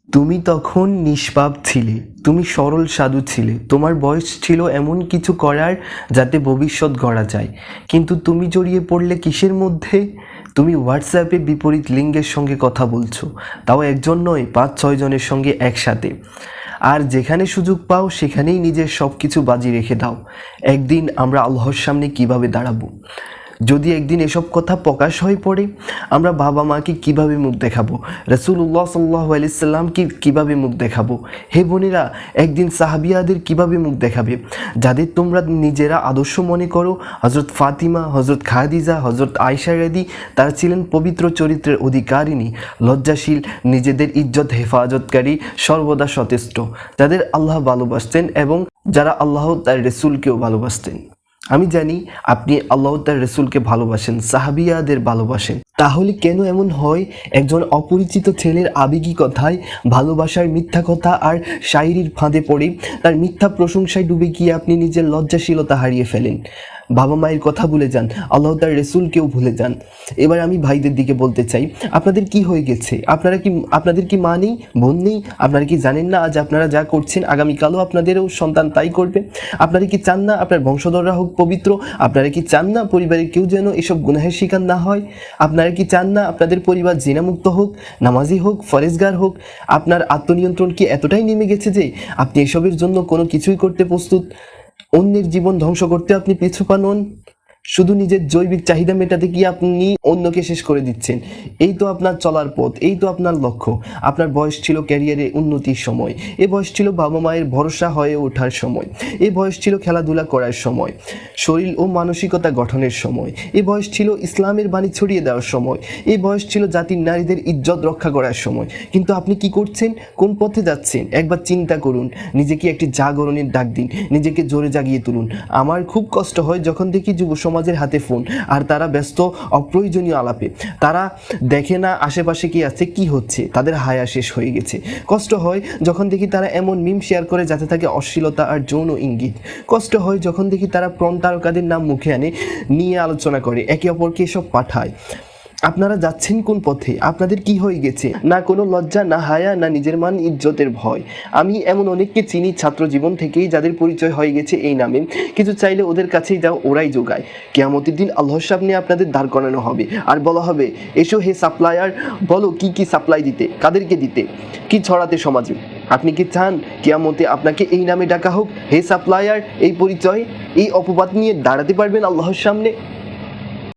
তুমি তখন নিষ্পাপ ছিলে, তুমি সরল সাধু ছিলে, তোমার বয়স ছিল এমন কিছু করার যাতে ভবিষ্যৎ গড়া যায়। কিন্তু তুমি জড়িয়ে পড়লে কিসের মধ্যে? তুমি হোয়াটসঅ্যাপে বিপরীত লিঙ্গের সঙ্গে কথা বলছো, তাও একজন নয়, 5-6 জনের সঙ্গে একসাথে। আর যেখানে সুযোগ পাও সেখানেই নিজের সব কিছু বাজি রেখে দাও। একদিন আমরা আল্লাহর সামনে কিভাবে দাঁড়াবো? যদি একদিন এসব কথা প্রকাশ হয়ে পড়ে, আমরা বাবা মাকে কিভাবে মুখ দেখাবো? রাসূলুল্লাহ সাল্লাল্লাহু আলাইহি সাল্লামকে কিভাবে মুখ দেখাবো? হে বোনেরা, একদিন সাহাবিয়াদের কিভাবে মুখ দেখাবে? যাদের তোমরা নিজেরা আদর্শ মনে করো, হযরত ফাতিমা, হযরত খাদিজা, হযরত আয়েশা রাদি, তারা ছিলেন পবিত্র চরিত্রের অধিকারিণী, লজ্জাশীল, নিজেদের ইজ্জত হেফাজতকারী, সর্বদা সচেষ্ট, যাদের আল্লাহ ভালোবাসতেন এবং যারা আল্লাহ তার রাসূলকেও ভালোবাসতেন। আমি জানি আপনি আল্লাহ তার রসুলকে ভালোবাসেন, সাহাবিয়াদের ভালোবাসেন। তাহলে কেন এমন হয়, একজন অপরিচিত ছেলের আবেগী কথায়, ভালোবাসার মিথ্যা কথা আর শায়রির ফাঁদে পড়ে তার মিথ্যা প্রশংসায় ডুবে গিয়ে আপনি নিজের লজ্জাশীলতা হারিয়ে ফেলেন, বাবা মায়ের কথা ভুলে যান, আল্লাহ তার রসুলকেও ভুলে যান। এবার আমি ভাইদের দিকে বলতে চাই, আপনাদের কি হয়ে গেছে? আপনাদের কি মা নেই, বোন নেই? আপনারা কি জানেন না আজ আপনারা যা করছেন আগামীকালও আপনাদেরও সন্তান তাই করবে? আপনারা কি চান না আপনার বংশধররা হোক পবিত্র? আপনারা কি চান না পরিবারের কেউ যেন এসব গুনাহের শিকার না হয়? আপনারা কি চান না আপনাদের পরিবার জিনামুক্ত হোক, নামাজি হোক, ফরেজগার হোক? আপনার আত্মনিয়ন্ত্রণ কি এতটাই নেমে গেছে যে আপনি এসবের জন্য কোনো কিছুই করতে প্রস্তুত? অন্যের জীবন ধ্বংস করতে আপনি পিছুপা নন। শুধু নিজের জৈবিক চাহিদা মেটাতে গিয়ে আপনি অন্যকে শেষ করে দিচ্ছেন। এই তো আপনার চলার পথ, এই তো আপনার লক্ষ্য। আপনার বয়স ছিল ক্যারিয়ারে উন্নতির সময়, এ বয়স ছিল বাবা মায়ের ভরসা হয়ে ওঠার সময়, এ বয়স ছিল খেলাধুলা করার সময়, শরীর ও মানসিকতা গঠনের সময়, এ বয়স ছিল ইসলামের বাণী ছড়িয়ে দেওয়ার সময়, এই বয়স ছিল জাতির নারীদের ইজ্জত রক্ষা করার সময়। কিন্তু আপনি কি করছেন? কোন পথে যাচ্ছেন? একবার চিন্তা করুন, নিজেকে একটি জাগরণের ডাক দিন, নিজেকে জোরে জাগিয়ে তুলুন। আমার খুব কষ্ট হয় যখন দেখি যুব সমাজের হাতে ফোন, আর তারা ব্যস্ত অপ্রয়োজনীয় আলাপে। তারা দেখে না আশেপাশে কি আছে, কি হচ্ছে, তাদের হায়া শেষ হয়ে গেছে। কষ্ট হয় যখন দেখি তারা এমন মিম শেয়ার করে যাতে থাকে অশ্লীলতা আর যৌন ইঙ্গিত। কষ্ট হয় যখন দেখি তারা প্রণ তারকাদের নাম মুখে আনে, নিয়ে আলোচনা করে, একে অপরকে এসব পাঠায়। আপনারা যাচ্ছেন কোন পথে? আপনাদের কি হয়ে গেছে? না কোনো লজ্জা, না হায়া, না নিজের মান ইজ্জতের ভয়। আমি এমন অনেককে চিনি ছাত্র জীবন থেকেই, যাদের পরিচয় হয়ে গেছে এই নামে। কিছু চাইলে ওদের কাছেই যাও, ওরাই যোগায়। কিয়ামতের দিন আল্লাহর সামনে আপনাদের দাঁড় করানো হবে, আর বলা হবে, এসো হে সাপ্লায়ার, বলো কি কি সাপ্লাই দিতে, কাদেরকে দিতে, কি ছড়াতে সমাজে। আপনি কি চান কিয়ামতে আপনাকে এই নামে ডাকা হোক, হে সাপ্লায়ার? এই পরিচয়, এই অপবাদ নিয়ে দাঁড়াতে পারবেন আল্লাহর সামনে?